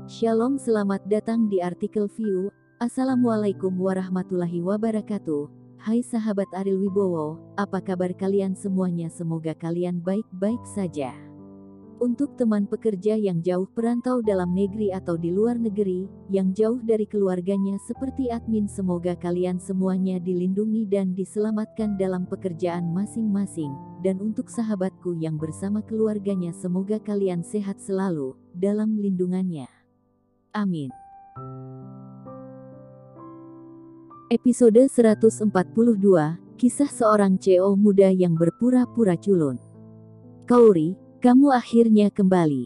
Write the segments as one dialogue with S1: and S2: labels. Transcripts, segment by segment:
S1: Shalom, selamat datang di artikel View. Assalamualaikum warahmatullahi wabarakatuh. Hai sahabat Ariel Wibowo, apa kabar kalian semuanya? Semoga kalian baik-baik saja. Untuk teman pekerja yang jauh perantau dalam negeri atau di luar negeri, yang jauh dari keluarganya seperti admin, semoga kalian semuanya dilindungi dan diselamatkan dalam pekerjaan masing-masing. Dan untuk sahabatku yang bersama keluarganya, semoga kalian sehat selalu dalam lindungannya. Amin. Episode 142, Kisah Seorang CEO Muda yang Berpura-pura Culun. Kauri, kamu akhirnya kembali.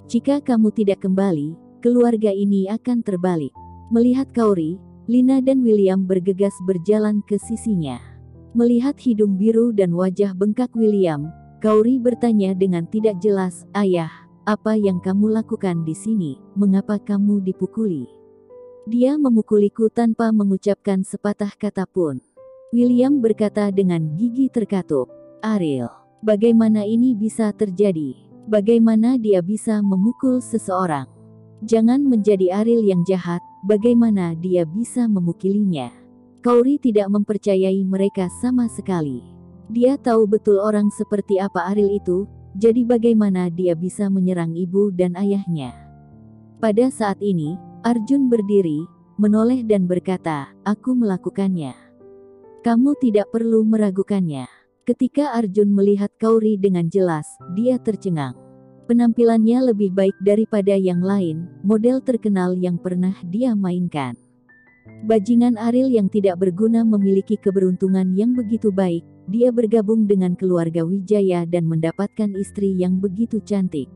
S1: Jika kamu tidak kembali, keluarga ini akan terbalik. Melihat Kauri, Lina dan William bergegas berjalan ke sisinya. Melihat hidung biru dan wajah bengkak William, Kauri bertanya dengan tidak jelas, "Ayah, apa yang kamu lakukan di sini? Mengapa kamu dipukuli?" "Dia memukuliku tanpa mengucapkan sepatah kata pun," William berkata dengan gigi terkatup. "Ariel, bagaimana ini bisa terjadi? Bagaimana dia bisa memukul seseorang? Jangan menjadi Ariel yang jahat, bagaimana dia bisa memukulinya?" Kauri tidak mempercayai mereka sama sekali. Dia tahu betul orang seperti apa Ariel itu, jadi bagaimana dia bisa menyerang ibu dan ayahnya. Pada saat ini, Arjun berdiri, menoleh dan berkata, "Aku melakukannya. Kamu tidak perlu meragukannya." Ketika Arjun melihat Kauri dengan jelas, dia tercengang. Penampilannya lebih baik daripada yang lain, model terkenal yang pernah dia mainkan. Bajingan Ariel yang tidak berguna memiliki keberuntungan yang begitu baik. Dia bergabung dengan keluarga Wijaya dan mendapatkan istri yang begitu cantik.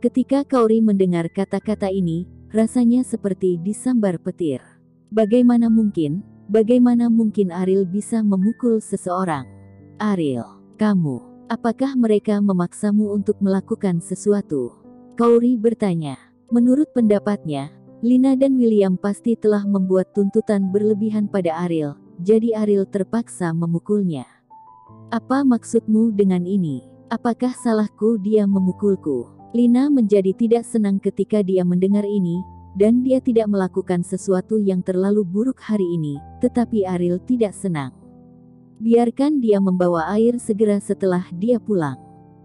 S1: Ketika Kauri mendengar kata-kata ini, rasanya seperti disambar petir. Bagaimana mungkin Ariel bisa memukul seseorang? "Ariel, kamu, apakah mereka memaksamu untuk melakukan sesuatu?" Kauri bertanya. Menurut pendapatnya, Lina dan William pasti telah membuat tuntutan berlebihan pada Ariel, jadi Ariel terpaksa memukulnya. "Apa maksudmu dengan ini? Apakah salahku dia memukulku?" Lina menjadi tidak senang ketika dia mendengar ini, dan dia tidak melakukan sesuatu yang terlalu buruk hari ini, tetapi Ariel tidak senang. "Biarkan dia membawa air segera setelah dia pulang.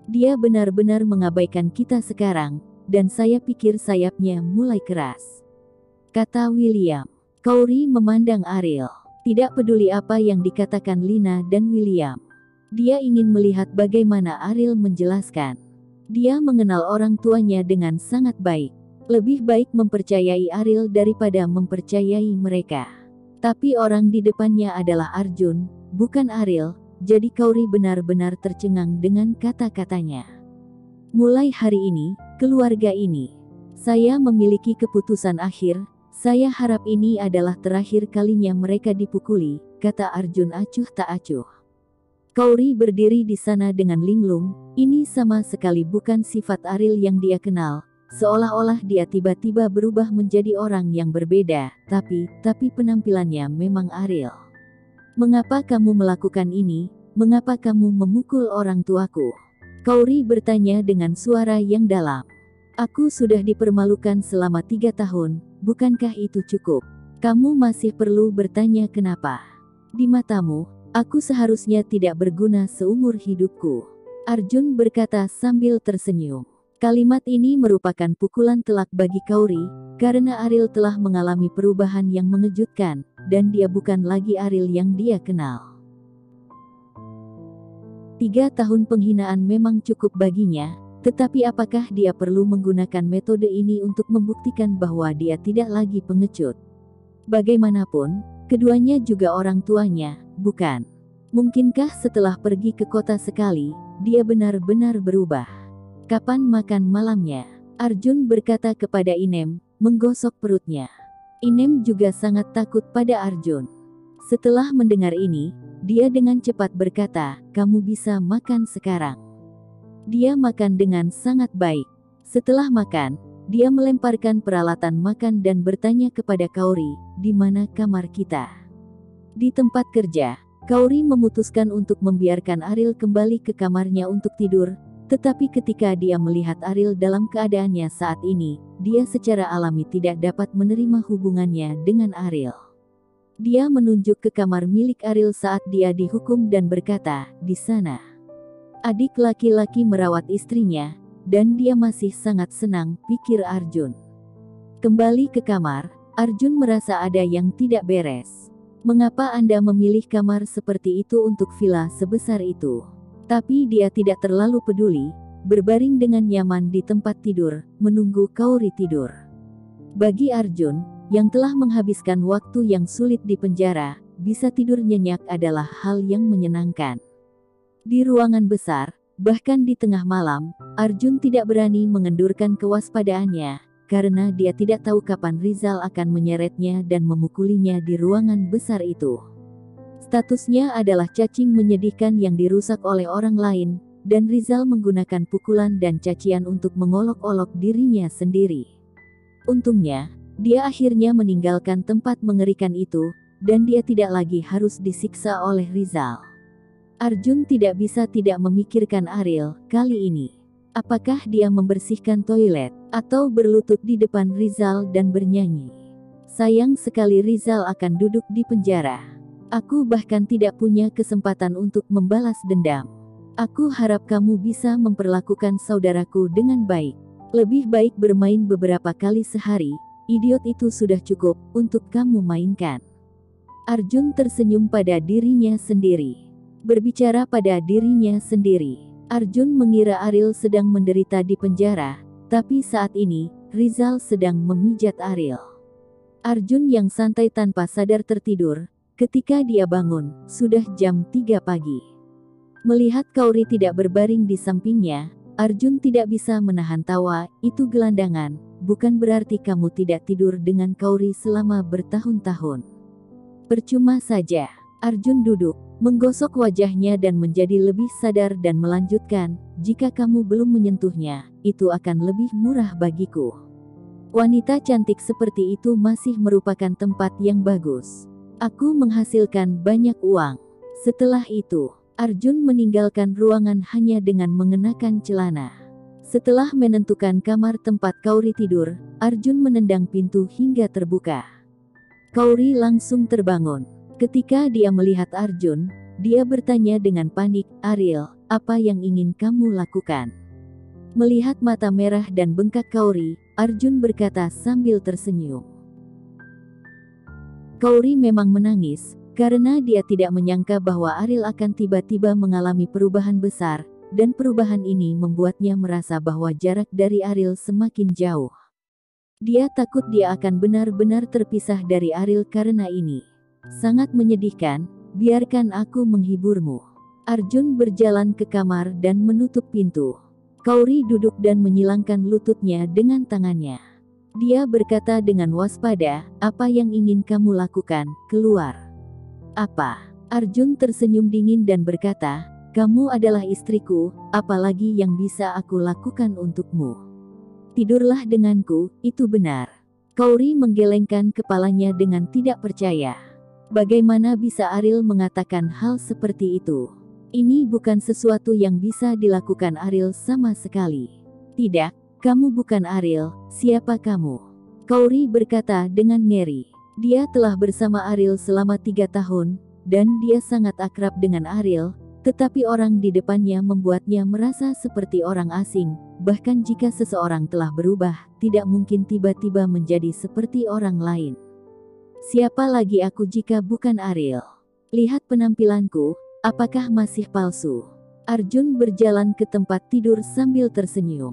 S1: Dia benar-benar mengabaikan kita sekarang, dan saya pikir sayapnya mulai keras," kata William. Kauri memandang Ariel. Tidak peduli apa yang dikatakan Lina dan William. Dia ingin melihat bagaimana Ariel menjelaskan. Dia mengenal orang tuanya dengan sangat baik. Lebih baik mempercayai Ariel daripada mempercayai mereka. Tapi orang di depannya adalah Arjun, bukan Ariel, jadi Kauri benar-benar tercengang dengan kata-katanya. "Mulai hari ini, keluarga ini, saya memiliki keputusan akhir. Saya harap ini adalah terakhir kalinya mereka dipukuli," kata Arjun acuh tak acuh. Kauri berdiri di sana dengan linglung. Ini sama sekali bukan sifat Ariel yang dia kenal. Seolah-olah dia tiba-tiba berubah menjadi orang yang berbeda, tapi penampilannya memang Ariel. "Mengapa kamu melakukan ini? Mengapa kamu memukul orang tuaku?" Kauri bertanya dengan suara yang dalam. "Aku sudah dipermalukan selama 3 tahun, bukankah itu cukup? Kamu masih perlu bertanya kenapa? Di matamu, aku seharusnya tidak berguna seumur hidupku," Arjun berkata sambil tersenyum. Kalimat ini merupakan pukulan telak bagi Kauri, karena Ariel telah mengalami perubahan yang mengejutkan, dan dia bukan lagi Ariel yang dia kenal. 3 tahun penghinaan memang cukup baginya, tetapi apakah dia perlu menggunakan metode ini untuk membuktikan bahwa dia tidak lagi pengecut? Bagaimanapun, keduanya juga orang tuanya, bukan? Mungkinkah setelah pergi ke kota sekali, dia benar-benar berubah? "Kapan makan malamnya?" Arjun berkata kepada Inem, menggosok perutnya. Inem juga sangat takut pada Arjun. Setelah mendengar ini, dia dengan cepat berkata, "Kamu bisa makan sekarang." Dia makan dengan sangat baik. Setelah makan, dia melemparkan peralatan makan dan bertanya kepada Kauri, "Di mana kamar kita?" Di tempat kerja, Kauri memutuskan untuk membiarkan Ariel kembali ke kamarnya untuk tidur, Tetapi ketika dia melihat Ariel dalam keadaannya saat ini, dia secara alami tidak dapat menerima hubungannya dengan Ariel. Dia menunjuk ke kamar milik Ariel saat dia dihukum dan berkata, "Di sana." Adik laki-laki merawat istrinya, dan dia masih sangat senang, pikir Arjun. Kembali ke kamar, Arjun merasa ada yang tidak beres. Mengapa Anda memilih kamar seperti itu untuk villa sebesar itu? Tapi dia tidak terlalu peduli, berbaring dengan nyaman di tempat tidur, menunggu Kaori tidur. Bagi Arjun, yang telah menghabiskan waktu yang sulit di penjara, bisa tidur nyenyak adalah hal yang menyenangkan. Di ruangan besar, bahkan di tengah malam, Arjun tidak berani mengendurkan kewaspadaannya, karena dia tidak tahu kapan Rizal akan menyeretnya dan memukulinya di ruangan besar itu. Statusnya adalah cacing menyedihkan yang dirusak oleh orang lain, dan Rizal menggunakan pukulan dan cacian untuk mengolok-olok dirinya sendiri. Untungnya, dia akhirnya meninggalkan tempat mengerikan itu, dan dia tidak lagi harus disiksa oleh Rizal. Arjun tidak bisa tidak memikirkan Ariel kali ini. Apakah dia membersihkan toilet, atau berlutut di depan Rizal dan bernyanyi? Sayang sekali Rizal akan duduk di penjara. Aku bahkan tidak punya kesempatan untuk membalas dendam. Aku harap kamu bisa memperlakukan saudaraku dengan baik. Lebih baik bermain beberapa kali sehari, idiot itu sudah cukup untuk kamu mainkan. Arjun tersenyum pada dirinya sendiri. Berbicara pada dirinya sendiri, Arjun mengira Ariel sedang menderita di penjara, tapi saat ini, Rizal sedang memijat Ariel. Arjun yang santai tanpa sadar tertidur, ketika dia bangun, sudah jam 3 pagi. Melihat Kaori tidak berbaring di sampingnya, Arjun tidak bisa menahan tawa. Itu gelandangan, bukan berarti kamu tidak tidur dengan Kaori selama bertahun-tahun. Percuma saja. Arjun duduk, menggosok wajahnya dan menjadi lebih sadar dan melanjutkan, jika kamu belum menyentuhnya, itu akan lebih murah bagiku. Wanita cantik seperti itu masih merupakan tempat yang bagus. Aku menghasilkan banyak uang. Setelah itu, Arjun meninggalkan ruangan hanya dengan mengenakan celana. Setelah menentukan kamar tempat Kaori tidur, Arjun menendang pintu hingga terbuka. Kaori langsung terbangun. Ketika dia melihat Arjun, dia bertanya dengan panik, "Ariel, apa yang ingin kamu lakukan?" Melihat mata merah dan bengkak Kaori, Arjun berkata sambil tersenyum. Kaori memang menangis, karena dia tidak menyangka bahwa Ariel akan tiba-tiba mengalami perubahan besar, dan perubahan ini membuatnya merasa bahwa jarak dari Ariel semakin jauh. Dia takut dia akan benar-benar terpisah dari Ariel karena ini. Sangat menyedihkan, biarkan aku menghiburmu. Arjun berjalan ke kamar dan menutup pintu. Kaori duduk dan menyilangkan lututnya dengan tangannya. Dia berkata dengan waspada, "Apa yang ingin kamu lakukan? Keluar." "Apa?" Arjun tersenyum dingin dan berkata, "Kamu adalah istriku, apalagi yang bisa aku lakukan untukmu? Tidurlah denganku, itu benar." Kaori menggelengkan kepalanya dengan tidak percaya. Bagaimana bisa Ariel mengatakan hal seperti itu? Ini bukan sesuatu yang bisa dilakukan Ariel sama sekali. "Tidak, kamu bukan Ariel, siapa kamu?" Kaori berkata dengan ngeri. Dia telah bersama Ariel selama 3 tahun, dan dia sangat akrab dengan Ariel, tetapi orang di depannya membuatnya merasa seperti orang asing. Bahkan jika seseorang telah berubah, tidak mungkin tiba-tiba menjadi seperti orang lain. Siapa lagi aku jika bukan Ariel? Lihat penampilanku, apakah masih palsu? Arjun berjalan ke tempat tidur sambil tersenyum.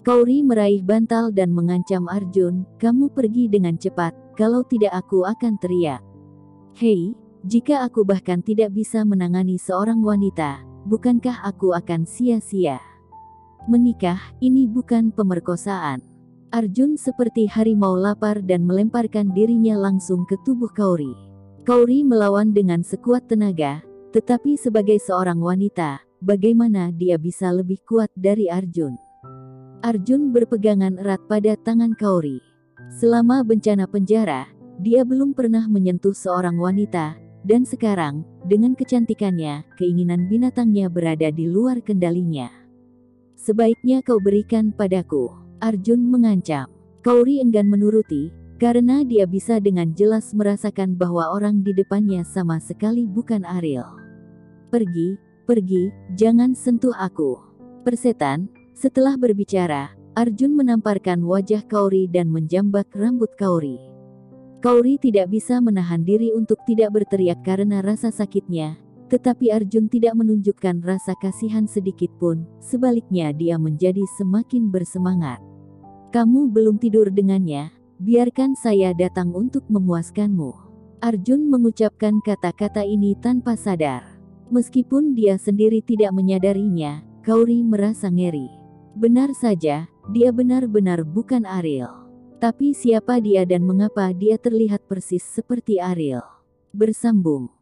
S1: Kaori meraih bantal dan mengancam Arjun, "Kamu pergi dengan cepat, kalau tidak aku akan teriak." "Hei, jika aku bahkan tidak bisa menangani seorang wanita, bukankah aku akan sia-sia? Menikah, ini bukan pemerkosaan." Arjun seperti harimau lapar dan melemparkan dirinya langsung ke tubuh Kaori. Kaori melawan dengan sekuat tenaga, tetapi sebagai seorang wanita, bagaimana dia bisa lebih kuat dari Arjun? Arjun berpegangan erat pada tangan Kaori. Selama bencana penjara, dia belum pernah menyentuh seorang wanita, dan sekarang, dengan kecantikannya, keinginan binatangnya berada di luar kendalinya. Sebaiknya kau berikan padaku. Arjun mengancam. Kauri enggan menuruti, karena dia bisa dengan jelas merasakan bahwa orang di depannya sama sekali bukan Ariel. Pergi, pergi, jangan sentuh aku. Persetan. Setelah berbicara, Arjun menamparkan wajah Kauri dan menjambak rambut Kauri. Kauri tidak bisa menahan diri untuk tidak berteriak karena rasa sakitnya, tetapi Arjun tidak menunjukkan rasa kasihan sedikit pun, sebaliknya dia menjadi semakin bersemangat. Kamu belum tidur dengannya, biarkan saya datang untuk memuaskanmu. Arjun mengucapkan kata-kata ini tanpa sadar. Meskipun dia sendiri tidak menyadarinya, Kauri merasa ngeri. Benar saja, dia benar-benar bukan Ariel. Tapi siapa dia dan mengapa dia terlihat persis seperti Ariel? Bersambung.